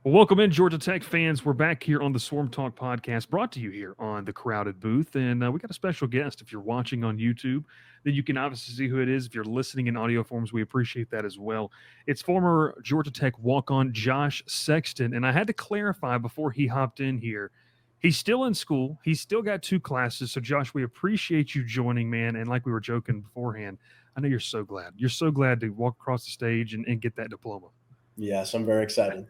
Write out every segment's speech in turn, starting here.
Well, welcome in, Georgia Tech fans. We're back here on the Swarm Talk podcast, brought to you here on the Crowded Booth. And we got a special guest. If you're watching on YouTube, then you can obviously see who it is. If you're listening in audio forms, we appreciate that as well. It's former Georgia Tech walk on Josh Sexton. And I had to clarify before he hopped in here. He's still in school, he's still got two classes. So, Josh, we appreciate you joining, man. And like we were joking beforehand, I know you're so glad. You're so glad to walk across the stage and get that diploma. Yes, I'm very excited.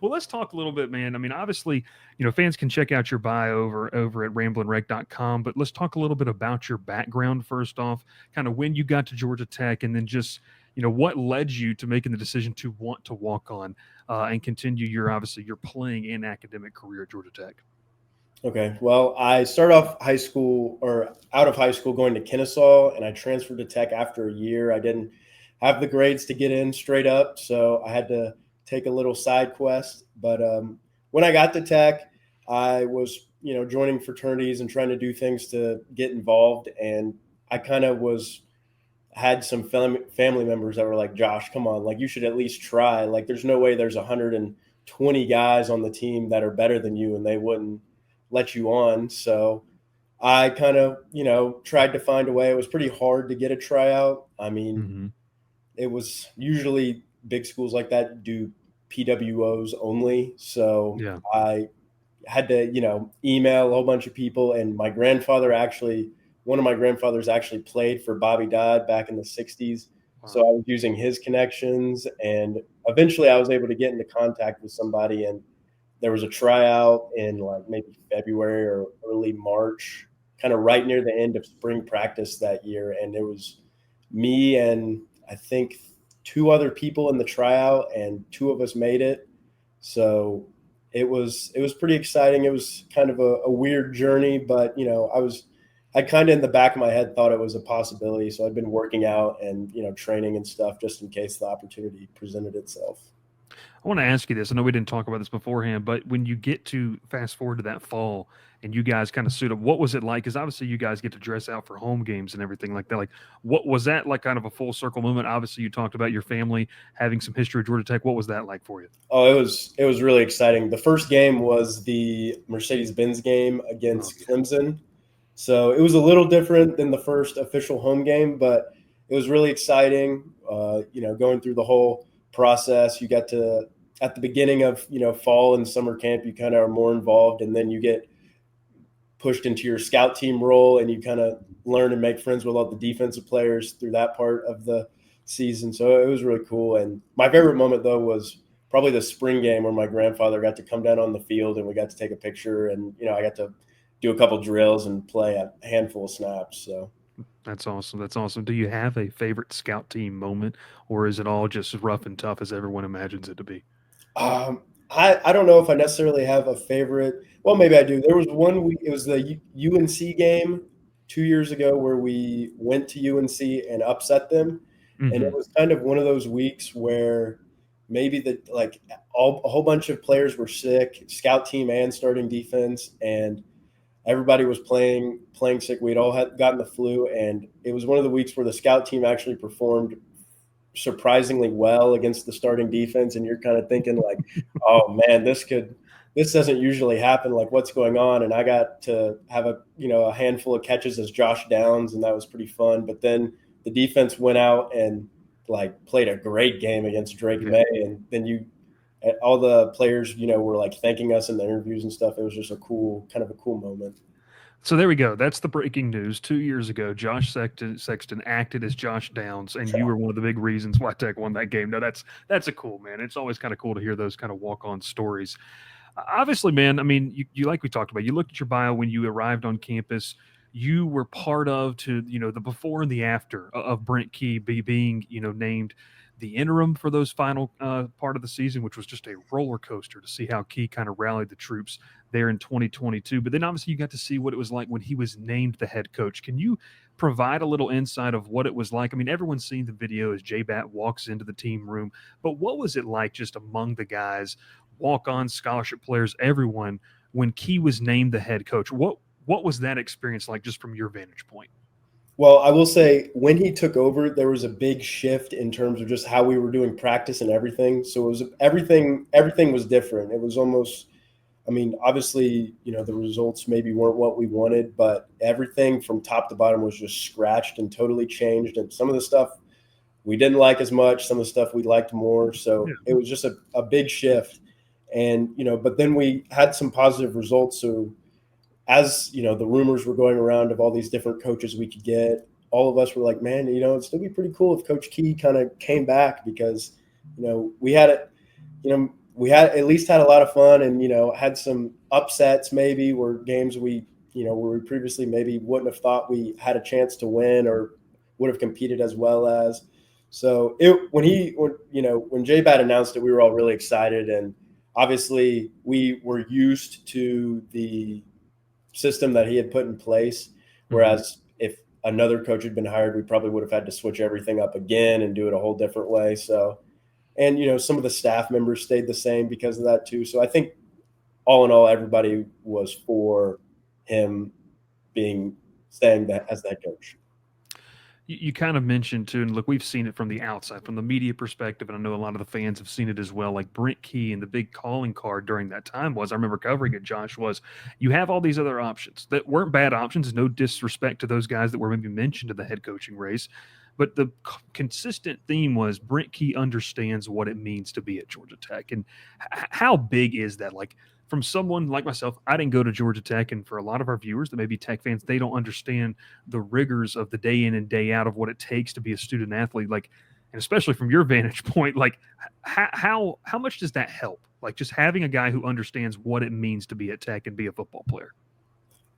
Well, let's talk a little bit, man. I mean, obviously, fans can check out your bio over at ramblinwreck.com, but let's talk a little bit about your background first off, kind of when you got to Georgia Tech, and then just what led you to making the decision to want to walk on and continue your playing and academic career at Georgia Tech. Okay, well, I started off high school or out of high school going to Kennesaw, and I transferred to Tech after a year. I didn't have the grades to get in straight up, so I had to take a little side quest. But when I got to Tech, I was joining fraternities and trying to do things to get involved, and I kind of was had some family members that were like, Josh, come on, like you should at least try. Like there's no way there's 120 guys on the team that are better than you and they wouldn't let you on. So I kind of, tried to find a way. It was pretty hard to get a tryout. I mean, Mm-hmm. it was usually big schools like that do PWOs only. So Yeah. I had to, email a whole bunch of people. And one of my grandfathers actually played for Bobby Dodd back in the 60s. So Wow. I was using his connections. And eventually I was able to get into contact with somebody. And there was a tryout in like maybe February or early March, kind of right near the end of spring practice that year. And it was me and I think two other people in the tryout, and two of us made it. So it was pretty exciting. It was kind of a weird journey, but I kind of in the back of my head thought it was a possibility. So I'd been working out and training and stuff just in case the opportunity presented itself. I want to ask you this. I know we didn't talk about this beforehand, but when you get to fast forward to that fall and you guys kind of suit up, what was it like? Because obviously you guys get to dress out for home games and everything like that. Like, what was that like? Kind of a full circle moment. Obviously, you talked about your family having some history at Georgia Tech. What was that like for you? Oh, it was really exciting. The first game was the Mercedes-Benz game Oh against yeah, Clemson. So it was a little different than the first official home game, but it was really exciting. Going through the whole process, you got to at the beginning of fall and summer camp, you kind of are more involved, and then you get pushed into your scout team role, and you kind of learn and make friends with all the defensive players through that part of the season. So it was really cool. And my favorite moment though was probably the spring game where my grandfather got to come down on the field and we got to take a picture, and I got to do a couple drills and play a handful of snaps. So that's awesome. That's awesome. Do you have a favorite scout team moment, or is it all just as rough and tough as everyone imagines it to be? I don't know if I necessarily have a favorite. Well, maybe I do. There was one week, it was the UNC game 2 years ago where we went to UNC and upset them. And it Mm-hmm. was kind of one of those weeks where maybe a whole bunch of players were sick, scout team and starting defense, and everybody was playing sick. We'd all had gotten the flu, and it was one of the weeks where the scout team actually performed surprisingly well against the starting defense, and you're kind of thinking like, oh man, this doesn't usually happen. Like what's going on? And I got to have a handful of catches as Josh Downs, and that was pretty fun. But then the defense went out and like played a great game against Drake Yeah. May, and then all the players were like thanking us in the interviews and stuff. It was just a cool moment. So there we go. That's the breaking news. 2 years ago, Josh Sexton acted as Josh Downs, and you were one of the big reasons why Tech won that game. No, that's a cool, man. It's always kind of cool to hear those kind of walk on stories. Obviously, man. I mean, you like we talked about. You looked at your bio when you arrived on campus. You were part of to the before and the after of Brent Key being named the interim for those final part of the season, which was just a roller coaster to see how Key kind of rallied the troops there in 2022. But then obviously you got to see what it was like when he was named the head coach. Can you provide a little insight of what it was like? I mean, everyone's seen the video as J Bat walks into the team room, but what was it like just among the guys, walk on scholarship players, everyone, when Key was named the head coach? What was that experience like just from your vantage point? Well, I will say when he took over, there was a big shift in terms of just how we were doing practice and everything. So it was everything was different. It was almost, I mean, obviously, the results maybe weren't what we wanted, but everything from top to bottom was just scratched and totally changed. And some of the stuff we didn't like as much, some of the stuff we liked more. Yeah. So it was just a big shift. And, but then we had some positive results. So as the rumors were going around of all these different coaches we could get, all of us were like, man, it'd still be pretty cool if Coach Key kind of came back, because we had it, we had at least had a lot of fun, and had some upsets, maybe where games where we previously maybe wouldn't have thought we had a chance to win or would have competed as well as. So when J-Bat announced it, we were all really excited, and obviously we were used to the system that he had put in place. Whereas if another coach had been hired, we probably would have had to switch everything up again and do it a whole different way. So, and some of the staff members stayed the same because of that too. So I think all in all, everybody was for him staying as the head coach. You kind of mentioned too, and look, we've seen it from the outside, from the media perspective, and I know a lot of the fans have seen it as well. Like Brent Key, and the big calling card during that time was, I remember covering it, Josh, was you have all these other options that weren't bad options. No disrespect to those guys that were maybe mentioned in the head coaching race, but the consistent theme was Brent Key understands what it means to be at Georgia Tech, and how big is that? Like, from someone like myself, I didn't go to Georgia Tech, and for a lot of our viewers that may be Tech fans, they don't understand the rigors of the day in and day out of what it takes to be a student athlete. Like, and especially from your vantage point, like how much does that help? Like, just having a guy who understands what it means to be at Tech and be a football player.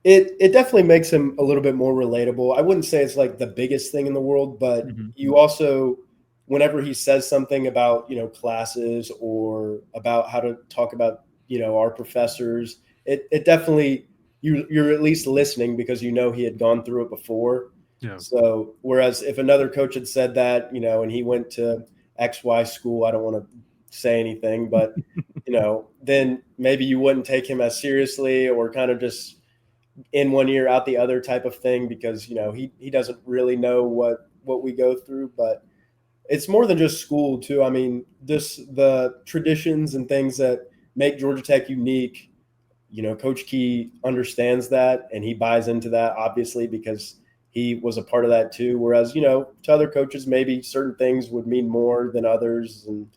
It definitely makes him a little bit more relatable. I wouldn't say it's like the biggest thing in the world, but you also, whenever he says something about classes or about how to talk about our professors, it definitely, you're at least listening because he had gone through it before. Yeah. So whereas if another coach had said that, and he went to XY school, I don't want to say anything, but then maybe you wouldn't take him as seriously, or kind of just in one ear out the other type of thing, because he doesn't really know what we go through. But it's more than just school too. I mean, the traditions and things that make Georgia Tech unique, Coach Key understands that, and he buys into that, obviously, because he was a part of that too. Whereas to other coaches, maybe certain things would mean more than others, and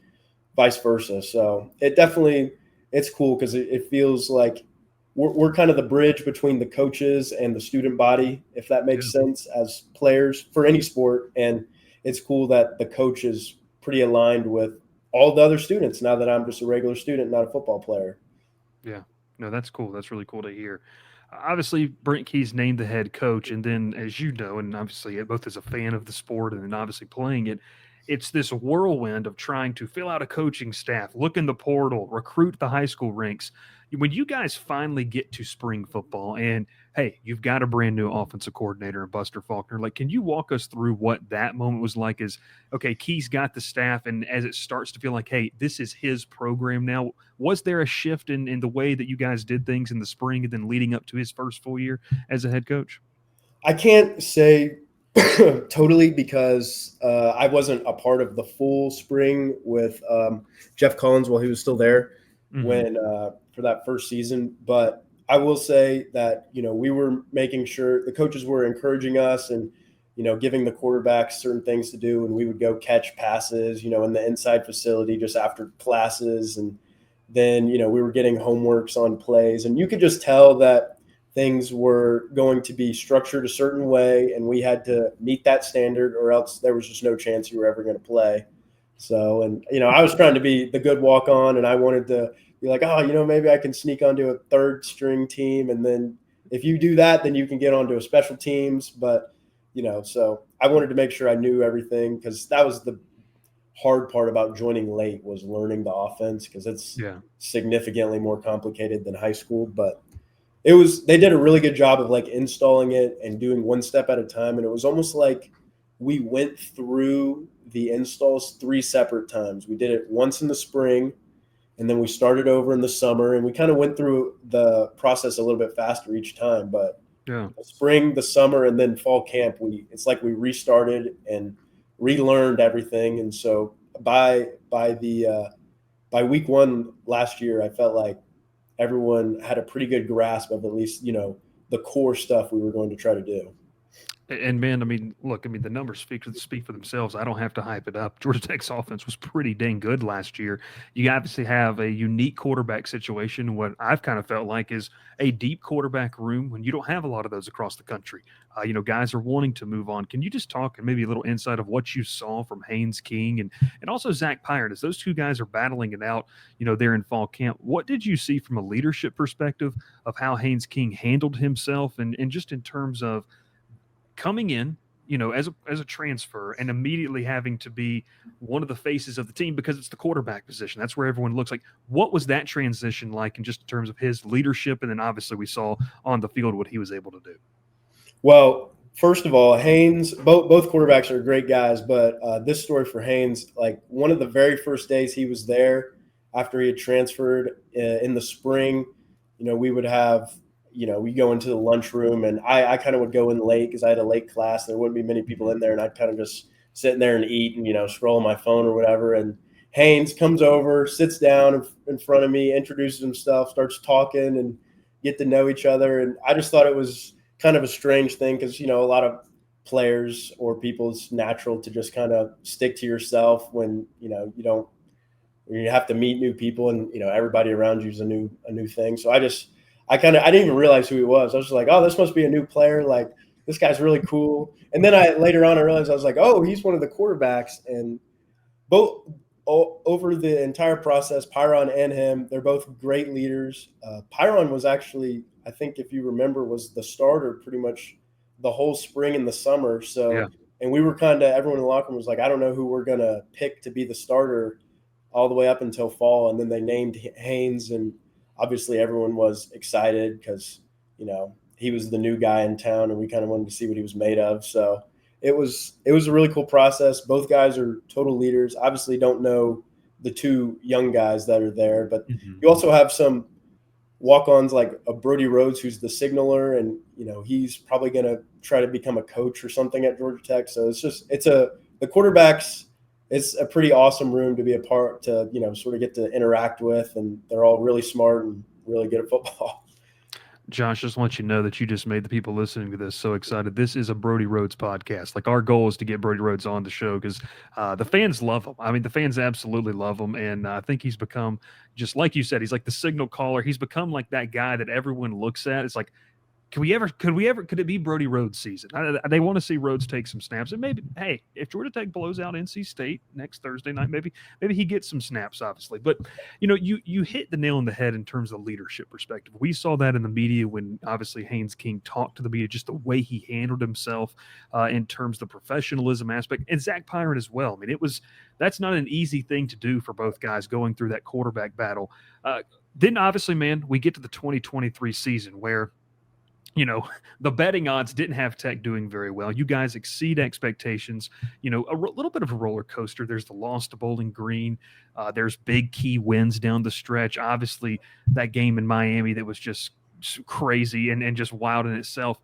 vice versa. So it's cool, because it feels like we're kind of the bridge between the coaches and the student body, if that makes sense, as players for any sport. And it's cool that the coach is pretty aligned with all the other students, now that I'm just a regular student, not a football player. Yeah. No, that's cool. That's really cool to hear. Obviously, Brent Key's named the head coach, and then, as you know, and obviously both as a fan of the sport and then obviously playing it, it's this whirlwind of trying to fill out a coaching staff, look in the portal, recruit the high school ranks. When you guys finally get to spring football, and hey, you've got a brand new offensive coordinator in Buster Faulkner, like, can you walk us through what that moment was like? Is okay, Key's got the staff, and as it starts to feel like, hey, this is his program now, was there a shift in the way that you guys did things in the spring and then leading up to his first full year as a head coach? I can't say totally, because I wasn't a part of the full spring with Jeff Collins while he was still there when for that first season. But I will say that we were making sure the coaches were encouraging us, and giving the quarterbacks certain things to do, and we would go catch passes in the inside facility just after classes. And then we were getting homeworks on plays, and you could just tell that things were going to be structured a certain way, and we had to meet that standard, or else there was just no chance you were ever going to play. So, and I was trying to be the good walk on, and I wanted to be like, oh, maybe I can sneak onto a third string team, and then if you do that, then you can get onto a special teams. But so I wanted to make sure I knew everything, because that was the hard part about joining late, was learning the offense, because it's significantly more complicated than high school. But they did a really good job of like installing it and doing one step at a time. And it was almost like we went through the installs 3 separate times. We did it once in the spring, and then we started over in the summer, and we kind of went through the process a little bit faster each time. But Yeah. spring, the summer, and then fall camp. It's like we restarted and relearned everything. And so by week one last year, I felt like everyone had a pretty good grasp of at least the core stuff we were going to try to do. And man, I mean, look, I mean, the numbers speak for themselves. I don't have to hype it up. Georgia Tech's offense was pretty dang good last year. You obviously have a unique quarterback situation. What I've kind of felt like is a deep quarterback room when you don't have a lot of those across the country. Guys are wanting to move on. Can you just talk and maybe a little insight of what you saw from Haynes King and also Zach Pyron as those two guys are battling it out, there in fall camp? What did you see from a leadership perspective of how Haynes King handled himself and just in terms of coming in, as a transfer and immediately having to be one of the faces of the team because it's the quarterback position. That's where everyone looks like. What was that transition like, in just in terms of his leadership? And then obviously we saw on the field what he was able to do. Well, first of all, Haynes, both quarterbacks are great guys, but this story for Haynes, like one of the very first days he was there after he had transferred in the spring, we would have, we go into the lunchroom and I kind of would go in late because I had a late class. There wouldn't be many people in there, and I'd kind of just sit in there and eat and, scroll on my phone or whatever. And Haynes comes over, sits down in front of me, introduces himself, starts talking and get to know each other. And I just thought it was kind of a strange thing because, a lot of players or people, it's natural to just kind of stick to yourself when, you have to meet new people and, everybody around you is a new thing. So I didn't even realize who he was. I was just like, oh, this must be a new player. Like, this guy's really cool. And then later on, I realized, I was like, oh, he's one of the quarterbacks. And over the entire process, Pyron and him, they're both great leaders. Pyron was actually, I think if you remember, was the starter pretty much the whole spring and the summer. So, Yeah. and we were everyone in the locker room was like, I don't know who we're going to pick to be the starter all the way up until fall. And then they named Haynes, and obviously everyone was excited because, he was the new guy in town and we kind of wanted to see what he was made of. So it was a really cool process. Both guys are total leaders. Obviously don't know the two young guys that are there, but you also have some walk-ons like a Brody Rhodes, who's the signaler, and he's probably going to try to become a coach or something at Georgia Tech. So the quarterbacks. It's a pretty awesome room to be a part to, sort of get to interact with, and they're all really smart and really good at football. Josh, just want you to know that you just made the people listening to this so excited. This is a Brody Rhodes podcast. Like, our goal is to get Brody Rhodes on the show because the fans love him. I mean, the fans absolutely love him, and I think he's become, just like you said, he's like the signal caller. He's become like that guy that everyone looks at. It's like, could it be Brody Rhodes season? They want to see Rhodes take some snaps. And maybe, hey, if Georgia Tech blows out NC State next Thursday night, maybe he gets some snaps, obviously. But, you hit the nail on the head in terms of leadership perspective. We saw that in the media when, obviously, Haynes King talked to the media, just the way he handled himself in terms of the professionalism aspect. And Zach Pyron as well. I mean, that's not an easy thing to do for both guys going through that quarterback battle. Then, obviously, man, we get to the 2023 season where, the betting odds didn't have Tech doing very well. You guys exceed expectations. Little bit of a roller coaster. There's the loss to Bowling Green. There's big key wins down the stretch. Obviously, that game in Miami that was just crazy and just wild in itself.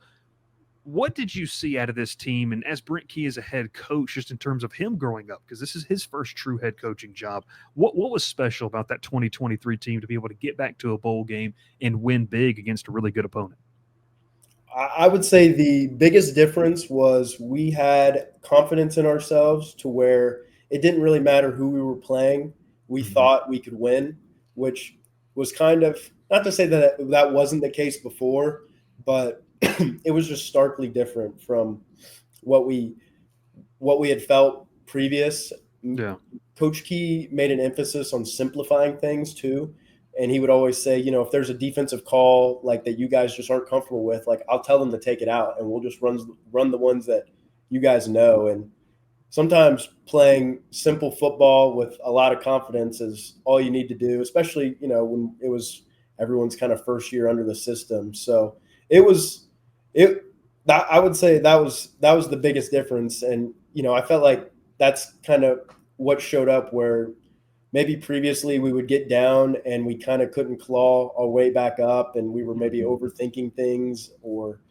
What did you see out of this team? And as Brent Key is a head coach, just in terms of him growing up, because this is his first true head coaching job, what was special about that 2023 team to be able to get back to a bowl game and win big against a really good opponent? I would say the biggest difference was we had confidence in ourselves to where it didn't really matter who we were playing. We thought we could win, which was kind of, not to say that wasn't the case before, but it was just starkly different from what we had felt previous. Yeah. Coach Key made an emphasis on simplifying things too. And he would always say, if there's a defensive call like that you guys just aren't comfortable with, like, I'll tell them to take it out and we'll just run the ones that you guys know. And sometimes playing simple football with a lot of confidence is all you need to do, especially, when it was everyone's kind of first year under the system. So I would say that was the biggest difference. And, I felt like that's kind of what showed up, where maybe previously we would get down and we kind of couldn't claw our way back up, and we were maybe overthinking things, or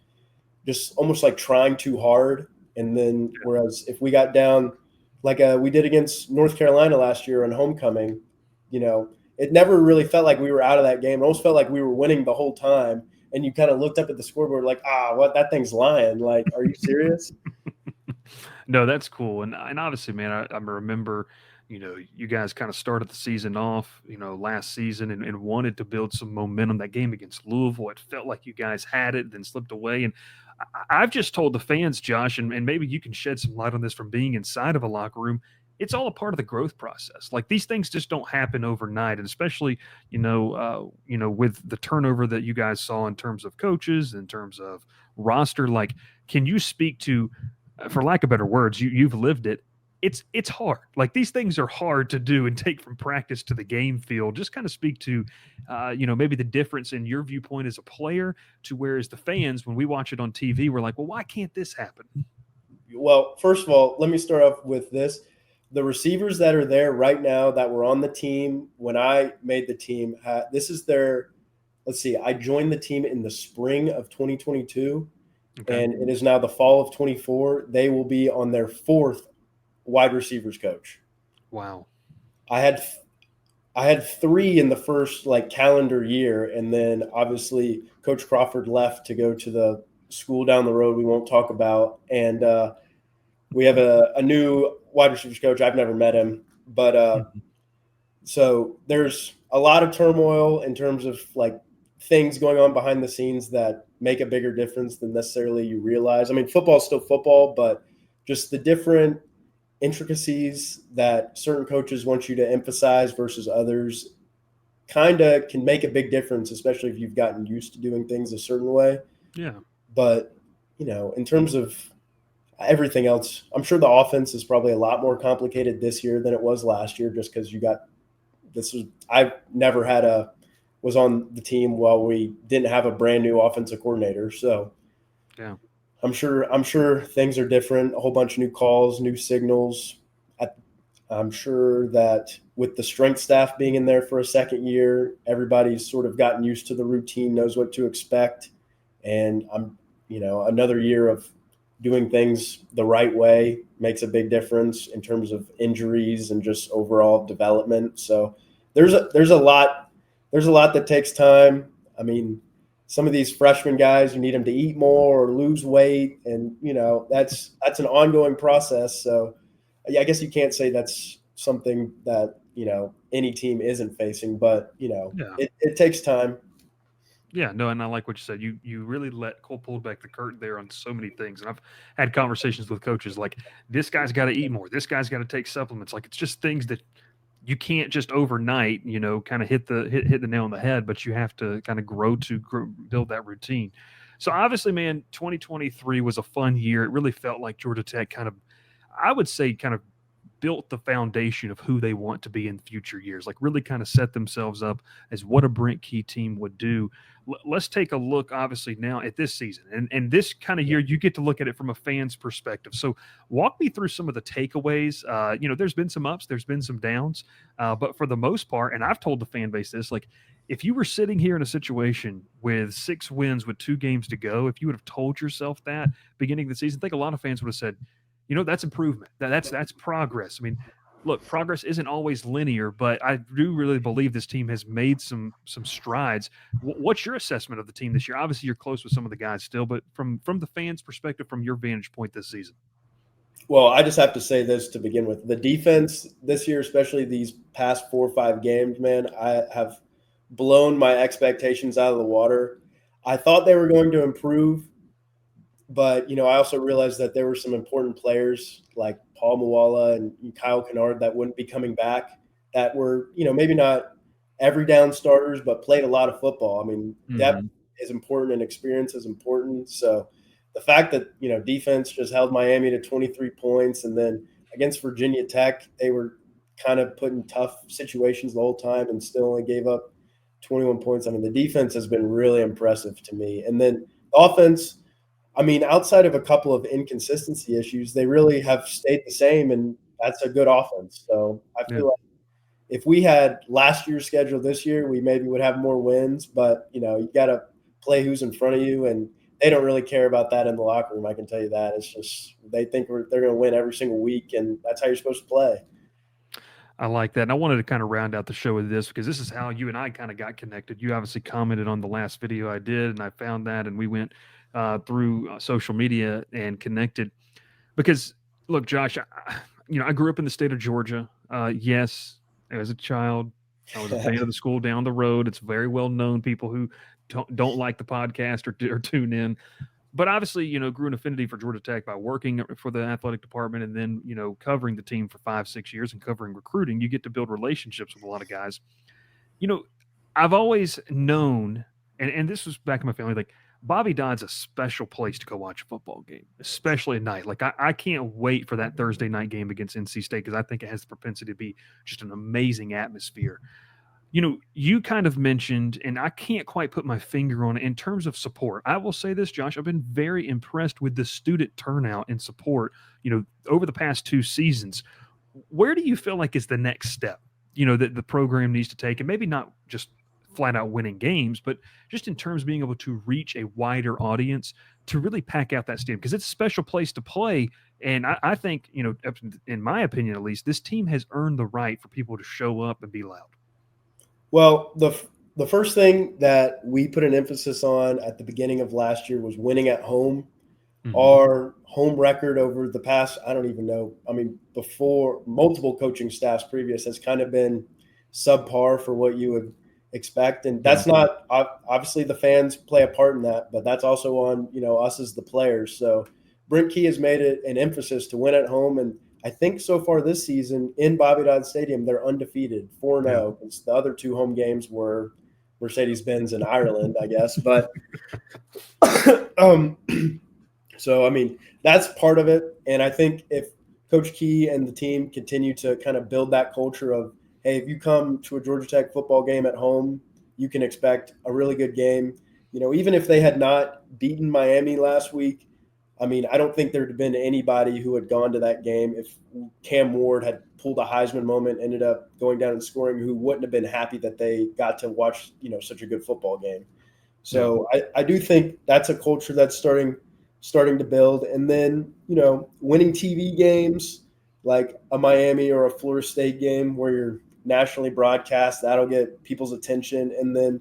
just almost like trying too hard. And then whereas if we got down like we did against North Carolina last year on homecoming, it never really felt like we were out of that game. It almost felt like we were winning the whole time. And you kind of looked up at the scoreboard like, what, that thing's lying. Like, are you serious? No, that's cool. And obviously, man, I remember, you guys kind of started the season off, last season and wanted to build some momentum. That game against Louisville, it felt like you guys had it, then slipped away. And I've just told the fans, Josh, and maybe you can shed some light on this from being inside of a locker room. It's all a part of the growth process. Like these things just don't happen overnight, and especially with the turnover that you guys saw in terms of coaches, in terms of roster. Like, can you speak to, for lack of better words, you've lived it. It's hard. Like these things are hard to do and take from practice to the game field. Just kind of speak to, maybe the difference in your viewpoint as a player to whereas the fans, when we watch it on TV, we're like, well, why can't this happen? Well, first of all, let me start off with this. The receivers that are there right now that were on the team when I made the team, this is their, let's see, I joined the team in the spring of 2022, Okay. and it is now the fall of 24. They will be on their fourth wide receivers coach. Wow. I had three in the first like calendar year, and then obviously Coach Crawford left to go to the school down the road we won't talk about, and we have a new wide receivers coach. I've never met him, but so there's a lot of turmoil in terms of like things going on behind the scenes that make a bigger difference than necessarily you realize. I mean, football is still football, but just the different intricacies that certain coaches want you to emphasize versus others kind of can make a big difference, especially if you've gotten used to doing things a certain way. Yeah. But, in terms of everything else, I'm sure the offense is probably a lot more complicated this year than it was last year just because I've never was on the team while we didn't have a brand new offensive coordinator. So yeah. I'm sure things are different, a whole bunch of new calls, new signals. I'm sure that with the strength staff being in there for a second year, everybody's sort of gotten used to the routine, knows what to expect. And another year of doing things the right way makes a big difference in terms of injuries and just overall development. So there's a lot that takes time. I mean, some of these freshman guys, you need them to eat more or lose weight, and that's an ongoing process. So I guess you can't say that's something that any team isn't facing, but Yeah. it takes time. Yeah, no, and I like what you said. You really let Cole pull back the curtain there on so many things. And I've had conversations with coaches like this guy's got to eat more. This guy's got to take supplements. Like it's just things that you can't just overnight, kind of hit the nail on the head, but you have to kind of build that routine. So obviously, man, 2023 was a fun year. It really felt like Georgia Tech kind of, I would say, kind of built the foundation of who they want to be in future years, like really kind of set themselves up as what a Brent Key team would do. Let's take a look, obviously, now at this season. And this kind of year, you get to look at it from a fan's perspective. So walk me through some of the takeaways. There's been some ups, there's been some downs. But for the most part, and I've told the fan base this, like, if you were sitting here in a situation with 6 wins with 2 games to go, if you would have told yourself that beginning of the season, I think a lot of fans would have said, that's improvement. That's progress. I mean, look, progress isn't always linear, but I do really believe this team has made some strides. What's your assessment of the team this year? Obviously, you're close with some of the guys still, but from the fans' perspective, from your vantage point this season. Well, I just have to say this to begin with. The defense this year, especially these past 4 or 5 games, man, I have blown my expectations out of the water. I thought they were going to improve, but I also realized that there were some important players like Paul Muala and Kyle Kennard that wouldn't be coming back that were, maybe not every down starters, but played a lot of football. I mean, depth is important and experience is important. So the fact that, defense just held Miami to 23 points, and then against Virginia Tech, they were kind of put in tough situations the whole time and still only gave up 21 points. I mean, the defense has been really impressive to me. And then the offense, I mean, outside of a couple of inconsistency issues, they really have stayed the same, and that's a good offense. So I feel like if we had last year's schedule this year, we maybe would have more wins. But you got to play who's in front of you, and they don't really care about that in the locker room. I can tell you that. It's just they think they're going to win every single week, and that's how you're supposed to play. I like that. And I wanted to kind of round out the show with this because this is how you and I kind of got connected. You obviously commented on the last video I did, and I found that, and we went through social media and connected. Because look, Josh, I grew up in the state of Georgia. Yes, as a child, I was a fan of the school down the road. It's very well known. People who don't like the podcast or tune in, but obviously, grew an affinity for Georgia Tech by working for the athletic department and then, covering the team for 5, 6 years and covering recruiting. You get to build relationships with a lot of guys. You know, I've always known, and this was back in my family, like Bobby Dodd's a special place to go watch a football game, especially at night. Like I can't wait for that Thursday night game against NC State because I think it has the propensity to be just an amazing atmosphere. You kind of mentioned, and I can't quite put my finger on it in terms of support. I will say this, Josh, I've been very impressed with the student turnout and support, over the past 2 seasons. Where do you feel like is the next step, that the program needs to take? And maybe not just flat out winning games, but just in terms of being able to reach a wider audience to really pack out that stadium because it's a special place to play. And I think, in my opinion, at least, this team has earned the right for people to show up and be loud. Well, the first thing that we put an emphasis on at the beginning of last year was winning at home. Mm-hmm. Our home record over the past, I don't even know. I mean, before multiple coaching staffs previous has kind of been subpar for what you would expect. And that's not obviously the fans play a part in that, but that's also on, us as the players. So Brent Key has made it an emphasis to win at home. And I think so far this season in Bobby Dodd Stadium, they're undefeated, 4-0. Yeah. The other 2 home games were Mercedes-Benz in Ireland, I guess. But so, I mean, that's part of it. And I think if Coach Key and the team continue to kind of build that culture of, hey, if you come to a Georgia Tech football game at home, you can expect a really good game. Even if they had not beaten Miami last week, I mean, I don't think there had been anybody who had gone to that game if Cam Ward had pulled a Heisman moment, ended up going down and scoring, who wouldn't have been happy that they got to watch, such a good football game. So I do think that's a culture that's starting to build. And then, winning TV games like a Miami or a Florida State game where you're nationally broadcast, that'll get people's attention. And then,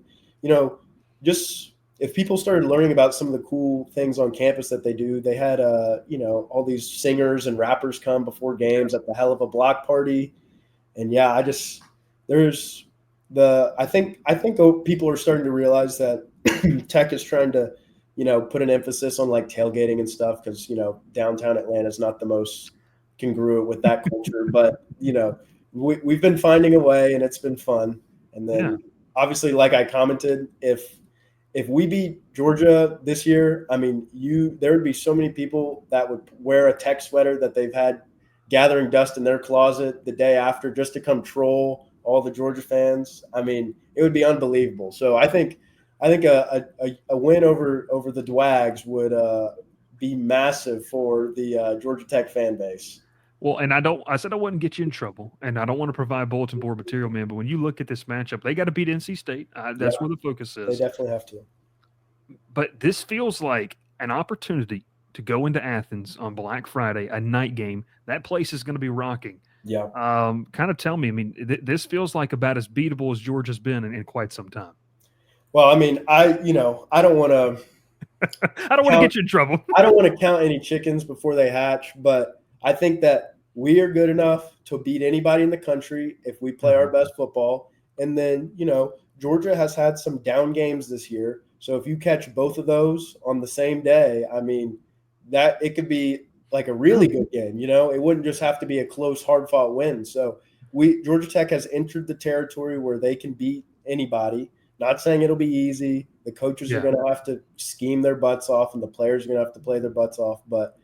just if people started learning about some of the cool things on campus that they do, they had, all these singers and rappers come before games at the hell of a block party. And yeah, I think people are starting to realize that Tech is trying to, put an emphasis on like tailgating and stuff because, downtown Atlanta is not the most congruent with that culture. But, we've been finding a way and it's been fun. And then obviously, like I commented, if we beat Georgia this year, I mean, there would be so many people that would wear a Tech sweater that they've had gathering dust in their closet the day after just to come troll all the Georgia fans. I mean, it would be unbelievable. So I think a win over the Dwags would be massive for the Georgia Tech fan base. Well, and I said I wouldn't get you in trouble, and I don't want to provide bulletin board material, man. But when you look at this matchup, they got to beat NC State. That's where the focus is. They definitely have to. But this feels like an opportunity to go into Athens on Black Friday, a night game. That place is going to be rocking. Yeah. Kind of tell me. I mean, this feels like about as beatable as Georgia's been in quite some time. Well, I mean, I don't want to. I don't want to get you in trouble. I don't want to count any chickens before they hatch, but I think that we are good enough to beat anybody in the country if we play our best football. And then, Georgia has had some down games this year. So if you catch both of those on the same day, I mean, that it could be like a really good game. It wouldn't just have to be a close, hard-fought win. So Georgia Tech has entered the territory where they can beat anybody. Not saying it'll be easy. The coaches are going to have to scheme their butts off, and the players are going to have to play their butts off. But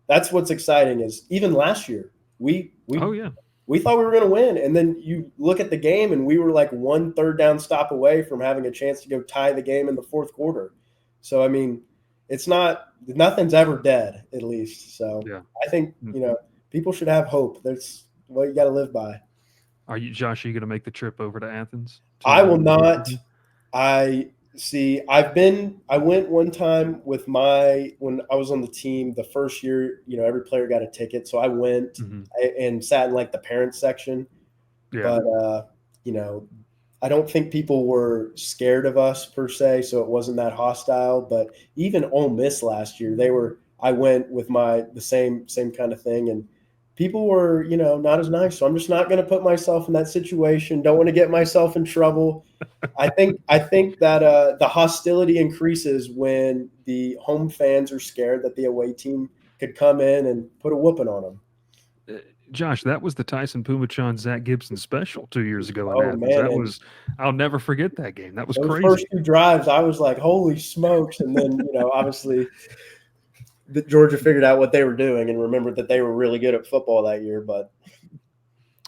that's what's exciting is even last year we thought we were going to win, and then you look at the game and we were like 1 third down stop away from having a chance to go tie the game in the fourth quarter. So I mean, nothing's ever dead, at least. So I think people should have hope. That's what you got to live by. Josh? Are you going to make the trip over to Athens? I will not. See, I went one time with when I was on the team the first year, every player got a ticket. So I went Hmm. and sat in like the parents section. Yeah. But, you know, I don't think people were scared of us per se. So it wasn't that hostile. But even Ole Miss last year, I went with the same kind of thing. And people were, not as nice. So I'm just not going to put myself in that situation. Don't want to get myself in trouble. I think that the hostility increases when the home fans are scared that the away team could come in and put a whooping on them. Uh, Josh, that was the Tyson Pumachan Zach Gibson special 2 years ago in Oh Athens. man, That and was I'll never forget that game. That was those first crazy. two drives, I was like, "Holy smokes!" And then obviously, Georgia figured out what they were doing and remembered that they were really good at football that year. But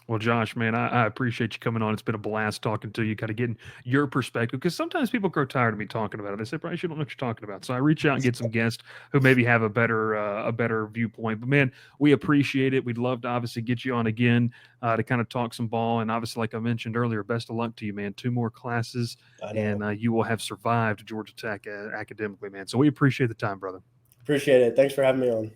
Well, Josh, man, I appreciate you coming on. It's been a blast talking to you, kind of getting your perspective. Because sometimes people grow tired of me talking about it. They say, "Bryce, you don't know what you're talking about." So I reach out and get some guests who maybe have a better viewpoint. But man, we appreciate it. We'd love to obviously get you on again to kind of talk some ball. And obviously, like I mentioned earlier, best of luck to you, man. 2 more classes, I and know, you will have survived Georgia Tech academically, man. So we appreciate the time, brother. appreciate it. Thanks for having me on.